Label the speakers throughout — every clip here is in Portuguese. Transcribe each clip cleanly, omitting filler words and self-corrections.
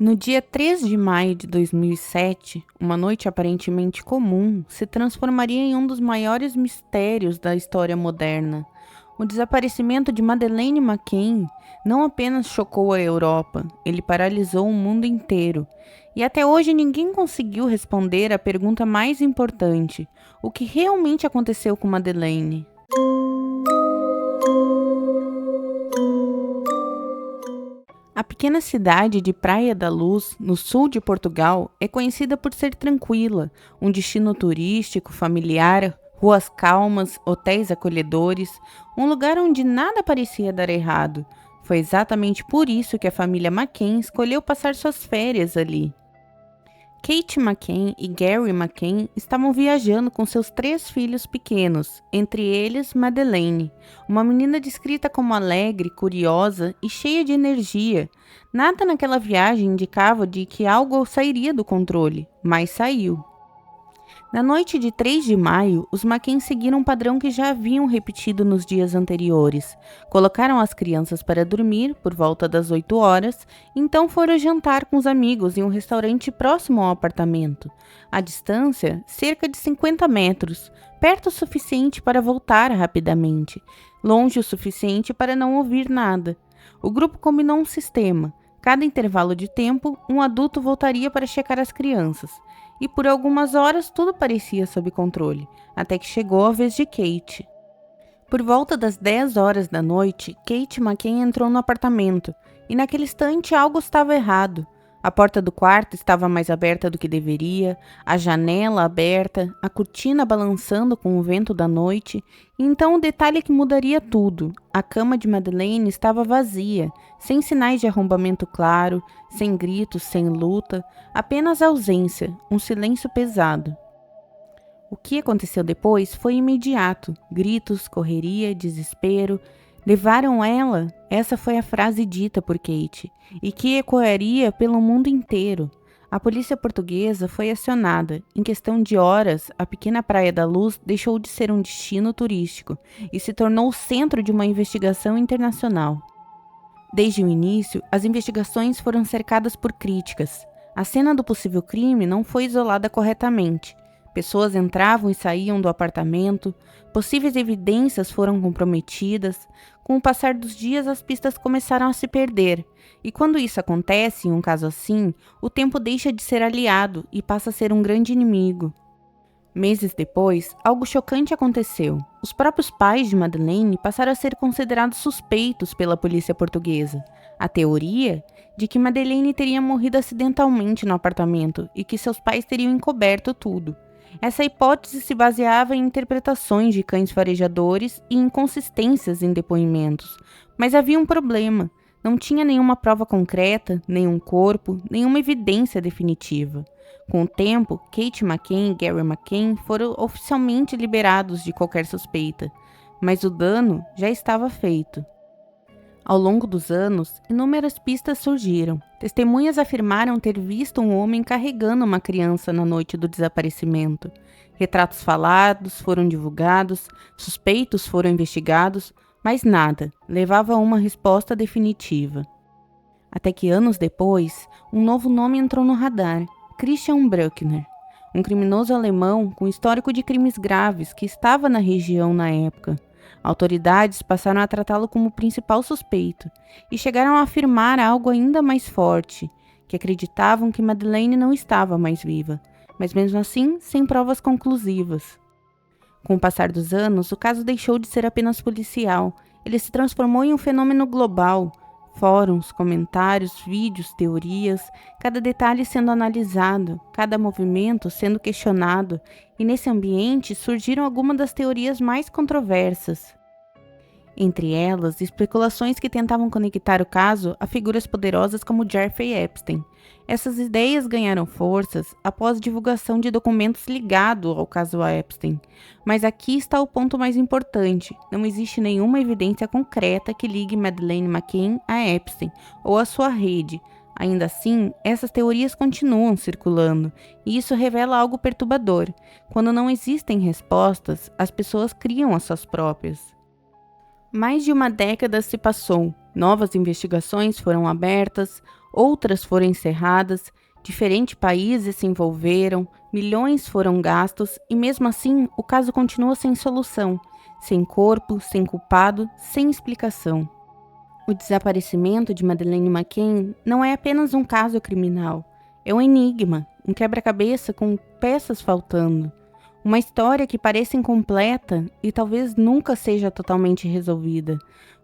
Speaker 1: No dia 3 de maio de 2007, uma noite aparentemente comum se transformaria em um dos maiores mistérios da história moderna. O desaparecimento de Madeleine McCann não apenas chocou a Europa, ele paralisou o mundo inteiro. E até hoje ninguém conseguiu responder à pergunta mais importante: o que realmente aconteceu com Madeleine? A pequena cidade de Praia da Luz, no sul de Portugal, é conhecida por ser tranquila, um destino turístico, familiar, ruas calmas, hotéis acolhedores, um lugar onde nada parecia dar errado. Foi exatamente por isso que a família McCann escolheu passar suas férias ali. Kate McCann e Gary McCann estavam viajando com seus 3 filhos pequenos, entre eles Madeleine, uma menina descrita como alegre, curiosa e cheia de energia. Nada naquela viagem indicava de que algo sairia do controle, mas saiu. Na noite de 3 de maio, os McCann seguiram um padrão que já haviam repetido nos dias anteriores. Colocaram as crianças para dormir por volta das 8 horas, então foram jantar com os amigos em um restaurante próximo ao apartamento. A distância, cerca de 50 metros, perto o suficiente para voltar rapidamente, longe o suficiente para não ouvir nada. O grupo combinou um sistema. Cada intervalo de tempo, um adulto voltaria para checar as crianças. E por algumas horas tudo parecia sob controle, até que chegou a vez de Kate. Por volta das 10 horas da noite, Kate McCann entrou no apartamento, e naquele instante algo estava errado. A porta do quarto estava mais aberta do que deveria, a janela aberta, a cortina balançando com o vento da noite, e então o detalhe que mudaria tudo: a cama de Madeleine estava vazia, sem sinais de arrombamento claro, sem gritos, sem luta, apenas ausência, um silêncio pesado. O que aconteceu depois foi imediato: gritos, correria, desespero. Levaram ela? Essa foi a frase dita por Kate, e que ecoaria pelo mundo inteiro. A polícia portuguesa foi acionada. Em questão de horas, a pequena Praia da Luz deixou de ser um destino turístico e se tornou o centro de uma investigação internacional. Desde o início, as investigações foram cercadas por críticas. A cena do possível crime não foi isolada corretamente. Pessoas entravam e saíam do apartamento, possíveis evidências foram comprometidas. Com o passar dos dias, as pistas começaram a se perder. E quando isso acontece em um caso assim, o tempo deixa de ser aliado e passa a ser um grande inimigo. Meses depois, algo chocante aconteceu. Os próprios pais de Madeleine passaram a ser considerados suspeitos pela polícia portuguesa. A teoria de que Madeleine teria morrido acidentalmente no apartamento e que seus pais teriam encoberto tudo. Essa hipótese se baseava em interpretações de cães farejadores e inconsistências em depoimentos. Mas havia um problema. Não tinha nenhuma prova concreta, nenhum corpo, nenhuma evidência definitiva. Com o tempo, Kate McCann e Gary McCann foram oficialmente liberados de qualquer suspeita, mas o dano já estava feito. Ao longo dos anos, inúmeras pistas surgiram. Testemunhas afirmaram ter visto um homem carregando uma criança na noite do desaparecimento. Retratos falados foram divulgados, suspeitos foram investigados, mas nada levava a uma resposta definitiva. Até que anos depois, um novo nome entrou no radar: Christian Bruckner, um criminoso alemão com histórico de crimes graves que estava na região na época. Autoridades passaram a tratá-lo como o principal suspeito e chegaram a afirmar algo ainda mais forte, que acreditavam que Madeleine não estava mais viva, mas mesmo assim sem provas conclusivas. Com o passar dos anos, o caso deixou de ser apenas policial, ele se transformou em um fenômeno global. Fóruns, comentários, vídeos, teorias, cada detalhe sendo analisado, cada movimento sendo questionado, e nesse ambiente surgiram algumas das teorias mais controversas. Entre elas, especulações que tentavam conectar o caso a figuras poderosas como Jeffrey Epstein. Essas ideias ganharam forças após a divulgação de documentos ligados ao caso Epstein. Mas aqui está o ponto mais importante: não existe nenhuma evidência concreta que ligue Madeleine McCann a Epstein ou a sua rede. Ainda assim, essas teorias continuam circulando, e isso revela algo perturbador. Quando não existem respostas, as pessoas criam as suas próprias. Mais de uma década se passou, novas investigações foram abertas, outras foram encerradas, diferentes países se envolveram, milhões foram gastos e mesmo assim o caso continua sem solução, sem corpo, sem culpado, sem explicação. O desaparecimento de Madeleine McCann não é apenas um caso criminal, é um enigma, um quebra-cabeça com peças faltando. Uma história que parece incompleta e talvez nunca seja totalmente resolvida,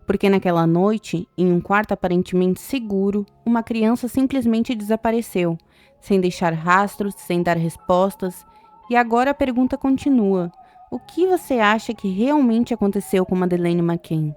Speaker 1: porque naquela noite, em um quarto aparentemente seguro, uma criança simplesmente desapareceu, sem deixar rastros, sem dar respostas, e agora a pergunta continua: o que você acha que realmente aconteceu com Madeleine McCann?